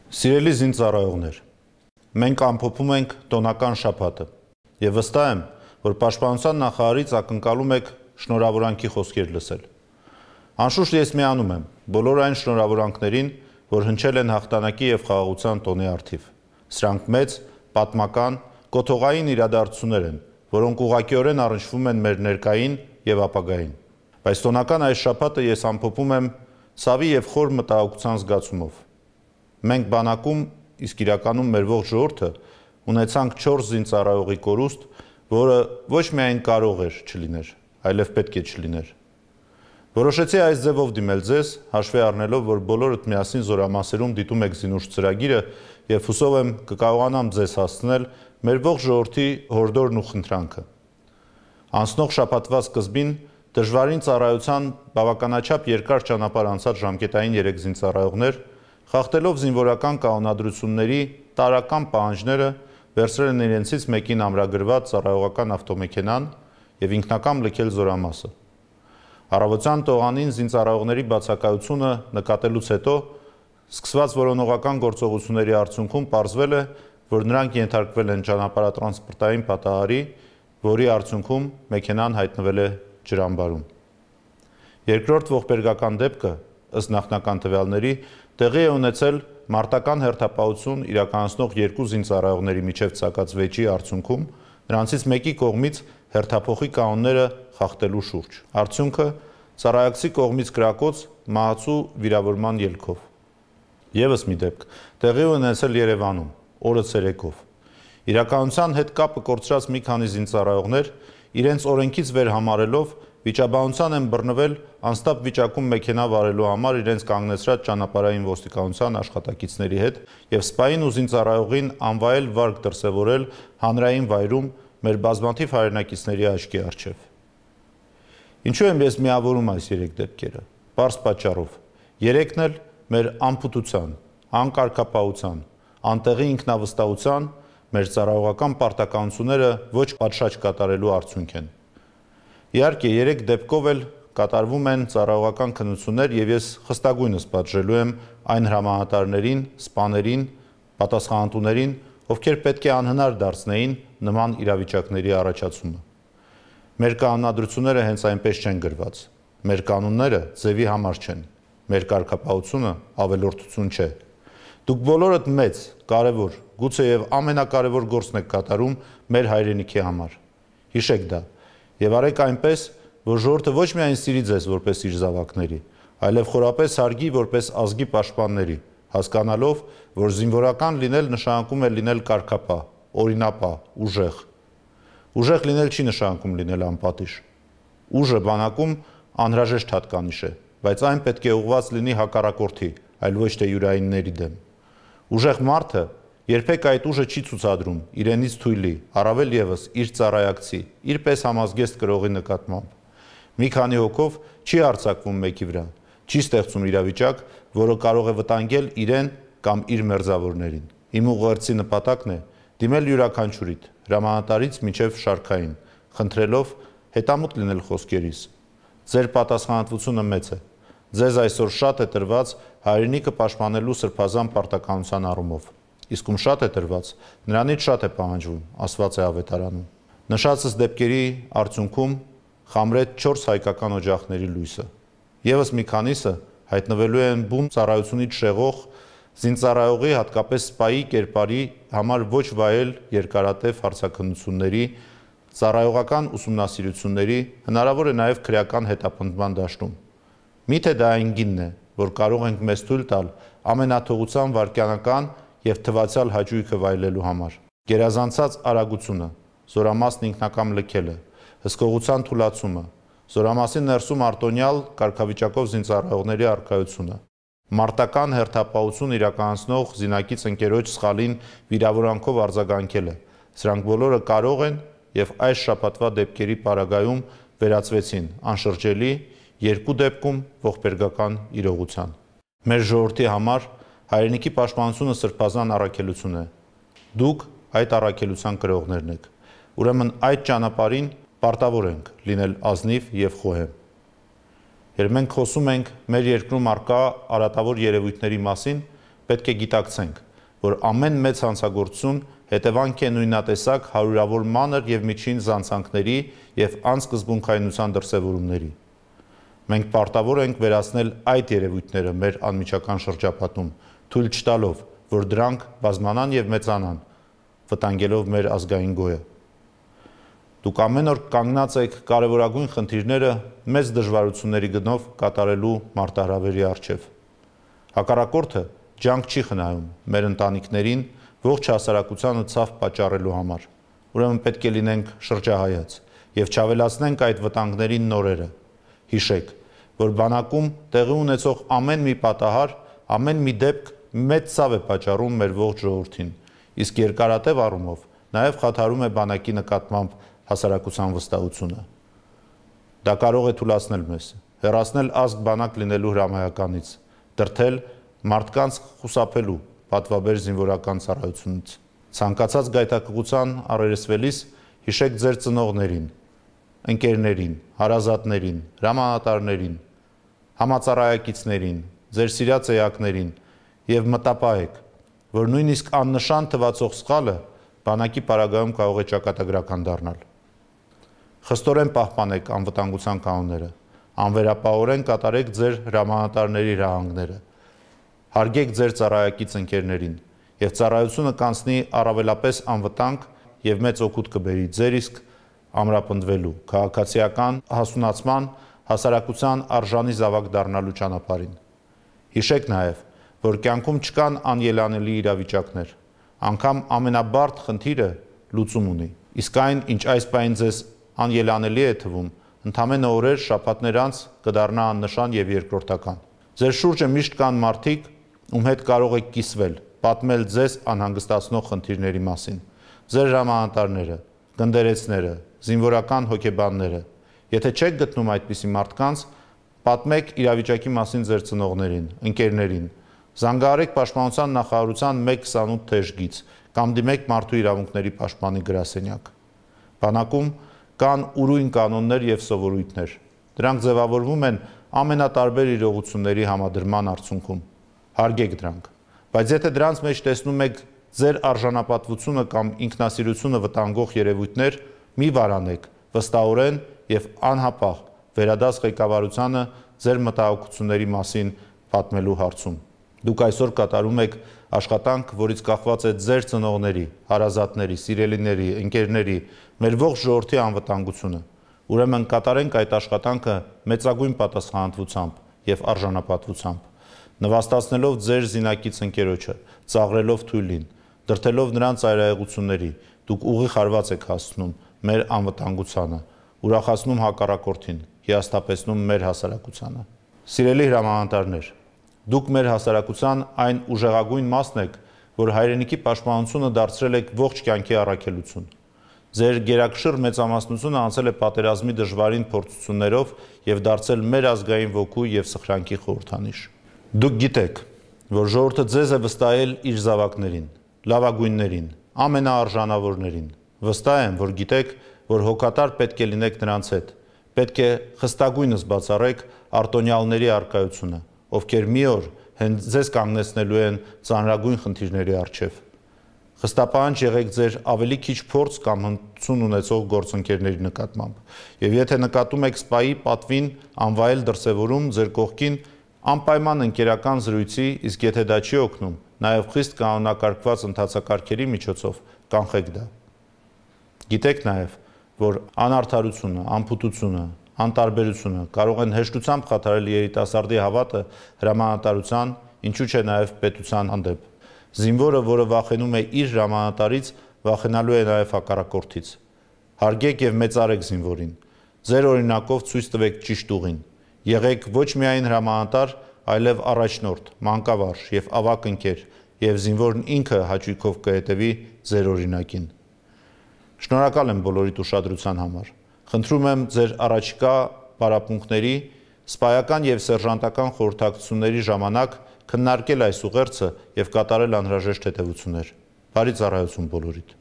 Սիրելի զինծառայողներ, մենք ամփոփում ենք տոնական շաբաթը եւ վստահ եմ, որ Պաշտպանության նախարարից ակնկալում եք շնորհավորանքի խոսքեր լսել։ Անշուշտ ես միանում եմ բոլոր այն շնորհավորանքներին, որ հնչել են հաղթանակի եւ խաղաղության տոնի առթիվ։ Սրանք մեծ, պատմական, կոթողային իրադարձություններ են, որոնք ուղղակիորեն առնչվում են մեր ներկային եւ ապագային։ Բայց տոնական այս շաբաթը ես ամփոփում եմ ցավի եւ խոր մտահոգության զգացումով։ Մենք բանակում, իսկ իրականում մեր ողջ ժողովուրդը ունեցանք 4 զինծառայողի կորուստ, որը ոչ միայն կարող էր չլիներ, այլև պետք է չլիներ։ Որոշեցի այս ձևով դիմել ձեզ, հաշվի առնելով, որ բոլորդ միասին զորամասերում դիտում եք զինուշ ծրագիրը եւ հուսով եմ կկարողանամ ձեզ հասցնել մեր ողջ ժողովրդի հորդորն ու խնդրանքը։ Անցնող շաբաթվա սկզբին դժվարին ծառայության բավականաչափ երկար ճանապարհ անցած ժամկետային 3 զինծառայողներ, խախտելով զինվորական կանոնադրությունների տարրական պահանջները, վերցրել են իրենցից մեկին ամրագրված ծառայողական ավտոմեքենան եւ ինքնակամ լքել զորամասը։ Առավոտյան տողանին զինծառայողների բացակայությունը նկատելուց հետո սկսված որոնողական գործողությունների արդյունքում պարզվել է, որ նրանք ենթարկվել են ճանապարհատրանսպորտային պատահարի, որի արդյունքում մեքենան հայտնվել է ջրամբարում։ Երկրորդ ողբերգական դեպքը, ըստ նախնական տվյալների, տեղի է ունեցել մարտական հերթապահություն իրականացնող 2 զինծառայողների միջև ցակած վեճի արդյունքում նրանցից մեկի կողմից հերթափոխի կանոնները խախտելու շուրջ։ Արդյունքը ծառայակցի կողմից կրակոց մահացու վիրավորման ելքով։ Եվս մի դեպք տեղի ունեցել Երևանում, օրը ցերեկով։ Իրականության հետ կապը կորցրած մի քանի զինծառայողներ իրենց օրենքից վեր համարելով վիճաբանության են բռնվել անստապ վիճակում մեքենա վարելու համար իրենց կանգնեցրած ճանապարհային ոստիկանության աշխատակիցների հետ եւ սպային ու զինծառայողին անվայել վարկ դրսեւորել հանրային վայրում մեր բազմաթիվ հայրենակիցների աչքի առջև։ Ինչու եմ ես միավորում այս 3 դեպքերը։ Պարզ պատճառով։ 3-ն էլ մեր անփութության, անկարգապահության, անտեղի ինքնավստահության, մեր ծառայողական պարտականությունները ոչ պատշաճ կատարելու արդյունք են։ Իհարկե, 3 դեպքով էլ կատարվում են ծառայողական քննություններ եւ ես խստագույնս պատժելու եմ այն հրամանատարներին, սպաներին, պատասխանատուներին, ովքեր պետք է անհնար դարձնեին նման իրավիճակների առաջացումը։ Մեր կանոնադրությունները հենց այնպես չեն գրված։ Մեր կանոնները ձևի համար չեն։ Մեր կարգապահությունը ավելորդություն չէ։ Դուք բոլորդ մեծ, կարևոր, գուցե եւ ամենակարևոր գործն եք կատարում մեր հայրենիքի համար։ Հիշեք դա։ Եվ արեք այնպես, որ ժողովուրդը ոչ միայն սիրի ձեզ որպես իր զավակների, այլև խորապես հարգի որպես ազգի պաշտպանների, հասկանալով, որ զինվորական լինել նշանակում է լինել կարգապահ, օրինապահ, ուժեղ։ Ուժեղ լինել չի նշանակում լինել անպատիժ։ Ուժը բանակում անհրաժեշտ հատկանիշ է, բայց այն պետք է ուղղված լինի հակառակորդի, այլ ոչ թե յուրայինների դեմ։ Ուժեղ մարդը երբեք այդ ուժը չի ցուցադրում իրենից թույլի, առավել եւս իր ծառայակցի, իր պես համազգեստ կրողի նկատմամբ։ Մի քանի հոգով չի արձակվում մեկի վրա, չի ստեղծում իրավիճակ, որը կարող է վտանգել իրեն կամ իր մերձավորներին։ Իմ ուղերձի նպատակն է դիմել յուրաքանչյուրիդ, հրամանատարից մինչև շարքային, խնդրելով հետամուտ լինել խոսքերիս։ Ձեր պատասխանատվությունը մեծ է։ Ձեզ այսօր շատ է տրված հայրենիքը պաշտպանելու սրբազան պարտականության առումով։ Իսկ ում շատ է տրված, նրանից շատ է պահանջվում, ասված է ավետարանում։ Նշածս դեպքերի արդյունքում խամրեց 4 հայկական օջախների լույսը։ Եվս մի քանիսը հայտնվելու են բուն ծառայությունից շեղող զինծառայողի, հատկապես սպայի կերպարի համար ոչ վայել երկարատև հարցաքննությունների, ծառայողական ուսումնասիրությունների, հնարավոր է նաև քրեական հետապնդման դաշտում։ Միթե դա այն գինն է, որ կարող ենք մեզ թույլ տալ ամենաթողության վայրկյանական եւ թվացial հաճույքը վայելելու համար։ Գերազանցած արագությունը, զորամասն ինքնակամ լքելը, հսկողության թուլացումը, զորամասի ներսում արտոնյալ կարգավիճակով զինծառայողների առկայությունը, մարտական հերթապահություն իրականացնող զինակից ընկերոջ սխալին վիրավորանքով արձագանքելը։ Սրանք բոլորը կարող են եւ այս շաբաթվա դեպքերի պարագայում վերածվեցին անշրջելի 2 դեպքում ողբերգական իրողության։ Մեր ժողովրդի համար հայրենիքի պաշտպանությունը սրբազան առաքելություն է։ Դուք այդ առաքելության կրողներն եք։ Ուրեմն այդ ճանապարհին պարտավոր ենք լինել ազնիվ եւ խոհեմ։ Երբ մենք խոսում ենք մեր երկրում առկա արատավոր երևույթների մասին, պետք է գիտակցենք, որ ամեն մեծ հանցագործություն հետևանք է նույնատեսակ հարյուրավոր մանր և միջին զանցանքների և անսկզբունքայնության դրսևորումների։ Մենք պարտավոր ենք վերացնել այդ երևույթները մեր անմիջական շրջապատում, թույլ չտալով, որ դրանք բազմանան և մեծանան, վտանգելով մեր ազգային գոյը։ Դուք ամեն օր կանգնած եք կարևորագույն խնդիրները մեծ դժվարությունների գնով կատարելու մարտահրավերի առջև։ Հակառակորդը ջանք չի խնայում մեր ընտանիքներին ողջ հասարակությանը ցավ պատճառելու համար։ Ուրեմն պետք է լինենք շրջահայաց և չավելացնենք այդ վտանգներին նորերը։ Հիշեք, որ բանակում տեղի ունեցող ամեն մի պատահար, ամեն մի դեպք մեծ ցավ է պատճառում մեր ողջ ժողովրդին, իսկ երկարատև առումով նաև խաթարում է բանակի նկատմամբ հասարակության վստահությունը։ Դա կարող է թուլացնել մեզ, հեռացնել ազգ-բանակ լինելու հրամայականից, դրդել մարդկանց խուսափելու պատվաբեր զինվորական ծառայությունից։ Ցանկացած գայթակղության առերեսվելիս հիշեք ձեր ծնողներին, ընկերներին, հարազատներին, հրամանատարներին, համածառայակիցներին, ձեր սիրած էակներին և մտապահեք, որ նույնիսկ աննշան թվացող սխալը բանակի պարագայում կարող է ճակատագրական դառնալ։ Խստորեն պահպանեք անվտանգության կանոնները, անվերապահորեն կատարեք ձեր հրամանատարների հրահանգները, հարգեք ձեր ծառայակից ընկերներին և ծառայությունը կանցնի առավելապես անվտանգ և մեծ օգուտ կբերի ձեր իսկ ամրապնդվելու, քաղաքացիական հասունացման, հասարակության արժանի զավակ դառնալու ճանապարհին։ Հիշեք նաև, որ կյանքում չկան անելանելի իրավիճակներ, անգամ ամենաբարդ խնդիրը լուծում ունի, իսկ այն, ինչ այս պահին ձեզ անելանելի է թվում, ընդամենը օրեր, շաբաթներ անց կդառնա աննշան և երկրորդական։ Ձեր շուրջը միշտ կան մարդիկ, ում հետ կարող եք կիսվել, պատմել ձեզ անհանգստացնող խնդիրների մասին։ Ձեր հրամանատարները, գնդերեցները, զինվորական հոգեբանները։ Եթե չեք գտնում այդպիսի մարդկանց, պատմեք իրավիճակի մասին ձեր ծնողներին, ընկերներին, զանգահարեք Պաշտպանության նախարարության 128 թեժգից կամ դիմեք Մարդու իրավունքների պաշտպանի գրասենյակ։ Բանակում կան ուրույն կանոններ և սովորույթներ։ Դրանք ձևավորվում են ամենատարբեր իրողությունների համադրման արդյունքում։ Հարգեք դրանք, բայց եթե դրանց մեջ տեսնում եք ձեր արժանապատվությունը կամ ինքնասիրությունը վտանգող երևույթներ, մի վարանեք վստահորեն և անհապաղ վերադաս ղեկավարությանը ձեր մտահոգությունների մասին պատմելու հարցում։ Դուք այսօր կատարում եք աշխատանք, որից կախված է ձեր ծնողների, հարազատների, սիրելիների, ընկերների, մեր ողջ ժողովրդի անվտանգությունը։ Ուրեմն կատարենք այդ աշխատանքը մեծագույն պատասխանատվությամբ և արժանապատվությամբ, նվաստացնելով ձեր զինակից ընկերոջը, ծաղրելով թույլին, դրդելով նրան ծայրահեղությունների, դուք ուղիղ հարված եք հասցնում մեր անվտանգությանը, ուրախացնում հակառակորդին, հիասթափեցնում մեր հասարակությանը։ Սիրելի հրամանատարներ, դուք մեր հասարակության այն ուժեղագույն մասն եք, որ հայրենիքի պաշտպանությունը դարձրել եք ողջ կյանքի առաքելություն։ Ձեր գերակշիռ մեծամասնությունը անցել է պատերազմի դժվարին փորձություններով և դարձել մեր ազգային ոգու և սխրանքի խորհրդանիշ։ Դուք գիտեք, որ ժողովուրդը ձեզ է վստահել իր զավակներին, լավագույններին, ամենաարժանավորներին։ Վստահ եմ, որ գիտեք, որ հոգատար պետք է լինեք նրանց հետ, պետք է խստագույնս բացառեք արտոնյալների առկայությունը, ովքեր մի օր հենց ձեզ կանգնեցնելու են ծանրագույն խնդիրների առջև։ Խստապահանջ եղեք ձեր ավելի քիչ փորձ կամ հմտություն ունեցող գործընկերների նկատմամբ, և եթե նկատում եք սպայի պատվին անվայել դրսևորում, ձեր կողքին անպայման ընկերական զրույցի, իսկ եթե դա չի օգնում, նաև խիստ կանոնակարգված ընթացակարգերի միջոցով կանխեք դա։ Գիտեք նաև, որ անարդարությունը, անփութությունը, անտարբերությունը կարող են հեշտությամբ խաթարել երիտասարդի հավատը հրամանատարության, ինչու չէ նաև պետության հանդեպ։ Զինվորը, որը վախենում է իր հրամանատարից, վախենալու է նաև հակառակորդից։ Հարգեք և մեծարեք զինվորին։ Ձեր օրինակով ցույց տվեք ճիշտ ուղին։ Եղեք ոչ միայն հրամանատար, այլև առաջնորդ, մանկավարժ և ավագ ընկեր, և զինվորն ինքը հաճույքով կհետևի ձեր օրինակին։ Շնորհակալ եմ բոլորիդ ուշադրության համար։ Խնդրում եմ ձեր առաջիկա պարապմունքների, սպայական և սերժանտական խորհրդակցությունների ժամանակ քննարկել այս ուղերձը և կատարել անհրաժեշտ հետևություններ։ Բարի ծառայություն բոլորիդ։